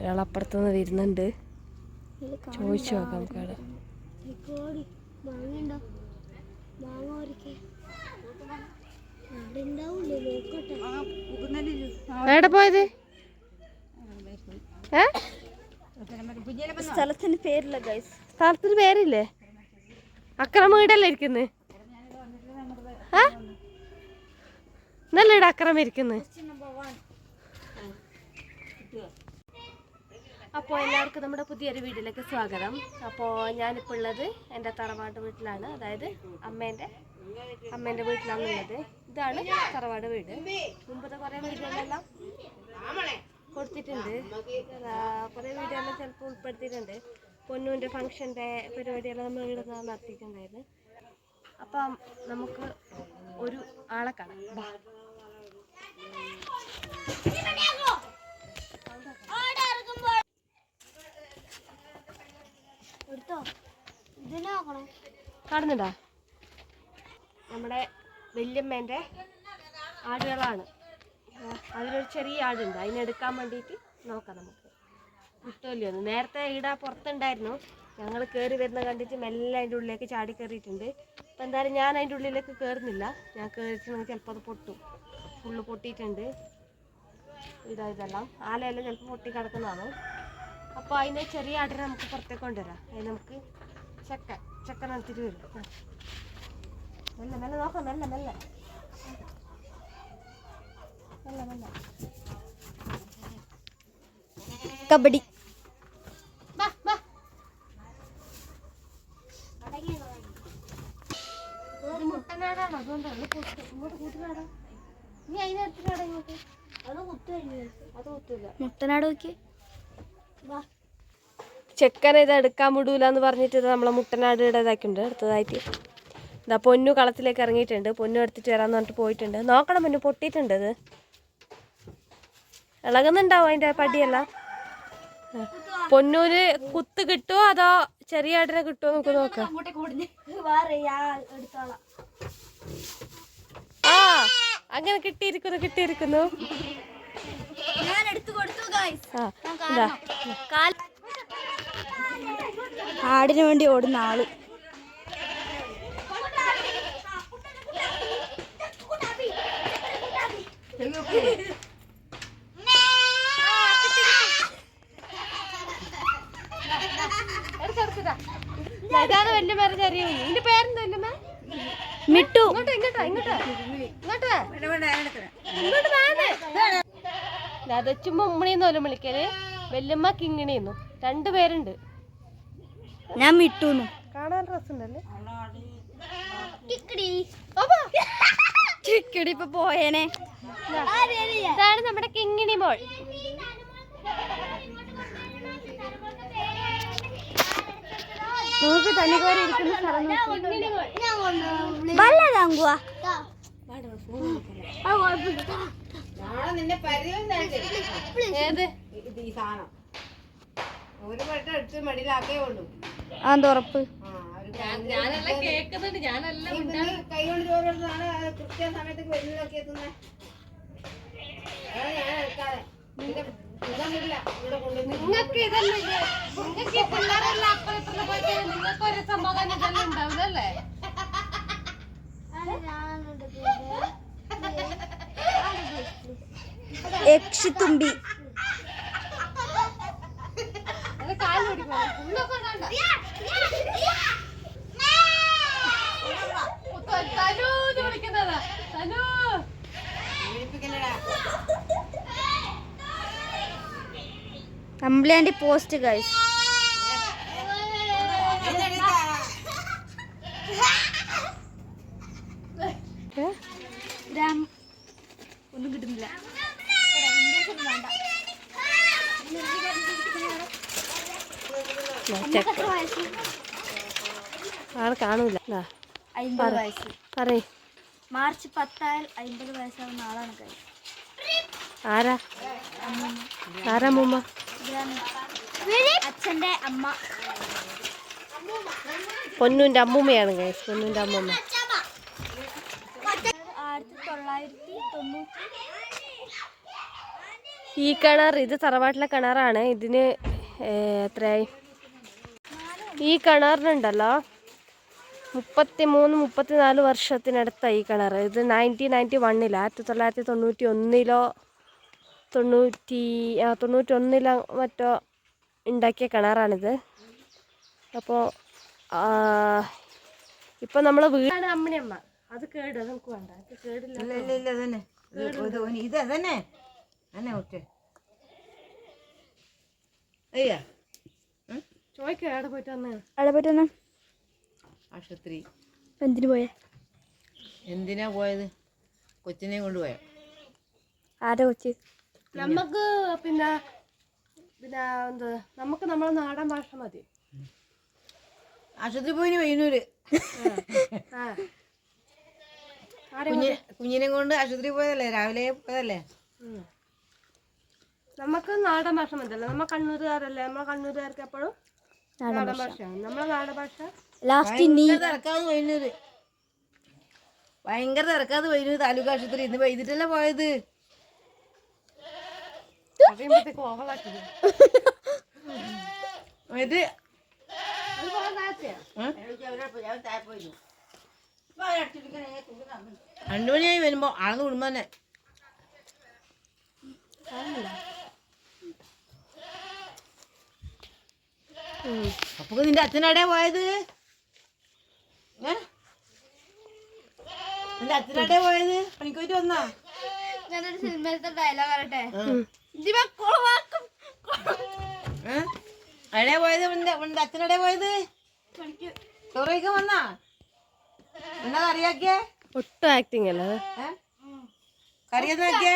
ഒരാളപ്പുറത്തുനിന്ന് വരുന്നുണ്ട്. ചോദിച്ചു നോക്കാം നമുക്ക്. എവിടെ പോയത്? സ്ഥലത്തിന് പേരില്ല ഗൈസ്. സ്ഥലത്തിന് പേരില്ലേ? അക്രമ വീടല്ലേ ഇരിക്കുന്നത്? നല്ല ഇവിടെ അക്രമം ഇരിക്കുന്നത്. അപ്പോൾ എല്ലാവർക്കും നമ്മുടെ പുതിയൊരു വീട്ടിലേക്ക് സ്വാഗതം. അപ്പോൾ ഞാനിപ്പോൾ ഉള്ളത് എൻ്റെ തറവാട് വീട്ടിലാണ്. അതായത് അമ്മേൻ്റെ വീട്ടിലാണുള്ളത്. ഇതാണ് തറവാട് വീട്. മുമ്പത്തെ കുറേ വീടുകളെല്ലാം കൊടുത്തിട്ടുണ്ട്. കുറേ വീഡിയോയെല്ലാം ചിലപ്പോൾ ഉൾപ്പെടുത്തിയിട്ടുണ്ട്. പൊന്നൂൻ്റെ ഫംഗ്ഷൻ്റെ പരിപാടിയെല്ലാം നമ്മൾ ഇവിടെ നടത്തിയിട്ടുണ്ടായിരുന്നു. അപ്പം നമുക്ക് ഒരു ആളെ കാണാം. കാണുന്നുണ്ടോ? നമ്മുടെ വല്യമ്മേൻ്റെ ആടുകളാണ്. അതിലൊരു ചെറിയ ആടുണ്ട്. അതിനെടുക്കാൻ വേണ്ടിയിട്ട് നോക്കാം നമുക്ക് കിട്ടുമല്ലോ. നേരത്തെ ഈട പുറത്തുണ്ടായിരുന്നു. ഞങ്ങൾ കയറി വരുന്ന കണ്ടിട്ട് മെല്ലെ അതിൻ്റെ ഉള്ളിലേക്ക് ചാടി കയറിയിട്ടുണ്ട്. അപ്പം എന്തായാലും ഞാൻ അതിൻ്റെ ഉള്ളിലേക്ക് കയറുന്നില്ല. ഞാൻ കയറിയിട്ടുണ്ടെങ്കിൽ ചിലപ്പോൾ അത് പൊട്ടും. ഫുള്ള് പൊട്ടിയിട്ടുണ്ട്. ഇതെല്ലാം ആലയെല്ലാം ചിലപ്പോൾ പൊട്ടി കിടക്കുന്നതാണ്. അപ്പോൾ അതിനെ ചെറിയ ആടിനെ നമുക്ക് പുറത്തേക്ക് കൊണ്ടുവരാം. അതിന് നമുക്ക് ചക്ക നടത്തിയിട്ട് വരും. മെല്ലെ മെല്ലെ നോക്കാം. മെല്ലെ മെല്ലെ മെല്ലെ മെല്ലെ. കബഡി മുട്ടനാടാണ്. അതുകൊണ്ടാണ് ഇങ്ങോട്ട് കൂട്ടുകാടാ. നീ അതിനെടുത്തിട്ടാടാ ഇങ്ങോട്ട്. അത് കുത്തില്ല. മുട്ടനാട് നോക്കി. ചെക്കനെ ഇത് എടുക്കാൻ വിടൂല എന്ന് പറഞ്ഞിട്ട് നമ്മളെ മുട്ടനാട് ഇതാക്കിയിട്ടുണ്ട്. അടുത്തതായിട്ട് ഇതാ പൊന്നു കളത്തിലേക്ക് ഇറങ്ങിയിട്ടുണ്ട്. പൊന്നു എടുത്തിട്ട് വരാമെന്ന് പറഞ്ഞിട്ട് പോയിട്ടുണ്ട്. നോക്കണം, പൊന്നു പൊട്ടിയിട്ടുണ്ട്. ഇത് ഇളകുന്നുണ്ടാവും അതിൻ്റെ പടിയെല്ലാം. പൊന്നൂര് കുത്ത് കിട്ടുമോ അതോ ചെറിയ ആടിനെ കിട്ടുമോ നമുക്ക് നോക്കാം. ആ അങ്ങനെ കിട്ടിയിരിക്കുന്നു. ആടിന് വേണ്ടി ഓടുന്ന ആള്. ഇതാണ് വല്യമ്മേരെ ചെറിയ. ഇതിന്റെ പേരെന്താ വല്യമ്മ? മിട്ടു. ലതച്ചുമ്പോ ഉമ്മണിന്നോലും വിളിക്കല്. വല്യമ്മ കിങ്ങിണിന്നു. 2 പേരുണ്ട്. ഞാൻ മിട്ടുന്നു. കാണാൻ രസമുണ്ടല്ലേ. ചിക്കടി ഇപ്പൊ പോയേനെ. ഇതാണ് നമ്മുടെ കിങ്ങിണി മോൾ. നമുക്ക് തനി കോരി ഇരിക്കുന്ന സ്ഥലം. അതുറപ്പ്. കൈകൊണ്ട് ചോറുകൊടുത്താണ് കൃത്യ സമയത്തേക്ക് വെല്ലിലൊക്കെ എത്തുന്നത്. നിങ്ങൾക്ക് ഇതല്ലേ, നിങ്ങൾക്ക് ഈ പിള്ളേരെല്ലാം അപ്പുറത്തുള്ള പോയിട്ട് നിങ്ങൾക്ക് ഒരു സമാധാനം ഇതെല്ലാം ഉണ്ടാവില്ലല്ലേ? യക്ഷിത്തുമ്പി. കാല് പിടിക്കണം. തനൂന്ന് വിളിക്കുന്നതാ. തനൂ കംപ്ലൈന്റ് പോസ്റ്റ് ഗൈസ്. ഒന്നും കിട്ടുന്നില്ല. ആളെ കാണൂല. 50 വയസ്സ്. പറയ്. മാർച്ച് 10 ആയാൽ 50 വയസ്സാവുന്ന ആളാണ് ഗൈസ്. ആരാ മുമ്മ? അച്ഛന്റെ അമ്മ. പൊന്നൂന്റെ അമ്മൂമ്മയാണ് ഗൈസ്. പൊന്നൂന്റെ അമ്മൂമ്മ. 1990 ഈ കിണർ ഇത് തറവാട്ടിലെ കിണറാണ്. ഇതിന് എത്രയായി? ഈ കിണറിനുണ്ടല്ലോ 33-34 വർഷത്തിനടുത്തായി ഈ കിണർ. ഇത് 1991 1991 മറ്റോ ഉണ്ടാക്കിയ കിണറാണിത്. അപ്പോൾ ഇപ്പം നമ്മൾ വീടാണ് അമ്മണിയമ്മ. അത് കേട് നമുക്ക് വേണ്ട. അത് കേടില്ല. ഇല്ല അതന്നെ ഇത് അതന്നെ തന്നെ ഒറ്റ അയ്യാ ചോദിക്കാം എവിടെ പോയിട്ട് വന്നേ? അവിടെ പോയിട്ട് വന്നോ? ആശുപത്രി. എന്തിനു പോയേ? എന്തിനാ പോയത്? കൊച്ചിനെ കൊണ്ടുപോയ. ആരാ കൊച്ച്? നമുക്ക് പിന്നെ എന്ത് നമുക്ക് നമ്മളെ നാടൻ ഭാഷ മതി. ആശുപത്രി പോയിന് വൈകുന്നൂര്. കുഞ്ഞിനെ കൊണ്ട് ആശുപത്രി പോയതല്ലേ? രാവിലെ പോയതല്ലേ? നമുക്ക് നാടൻ ഭാഷ മതിയല്ലോ. നമ്മൾ കണ്ണൂരുകാരല്ലേ? നമ്മളെ കണ്ണൂരുകാർക്ക് എപ്പോഴും നാടൻ ഭാഷയാണ്. നമ്മളെ നാടൻ ഭാഷ. ലാസ്റ്റ് തിരക്കാതെ വൈകുന്നൂര്. ഭയങ്കര തിരക്കാതെ വൈകുന്നൂര് താലൂക്ക് ആശുപത്രി. ഇന്ന് വൈകിട്ടല്ലേ പോയത്. ഇത് 2 മണിയായി വരുമ്പോ ആളന്ന് വിടുമ്പോ തന്നെ. അപ്പൊ നിന്റെ അച്ഛനെവിടെയാ പോയത്? നിന്റെ അച്ഛനെവിടെയാ പോയത്? പണിക്ക് പോയിട്ട് വന്നാ? ഞാനൊരു സിനിമയിലത്തെ ഡയലോഗ് പറയട്ടെ. എവിടെയാ പോയത്? നിന്റെ അച്ഛനെവിടെയാ പോയത്? ചോറ് കഴിക്കാൻ വന്നാ? എന്താ കറിയാക്കിയേ? ഒട്ടും ആക്ടിങ് അല്ലേ? കറിയെന്ന് നോക്കിയേ?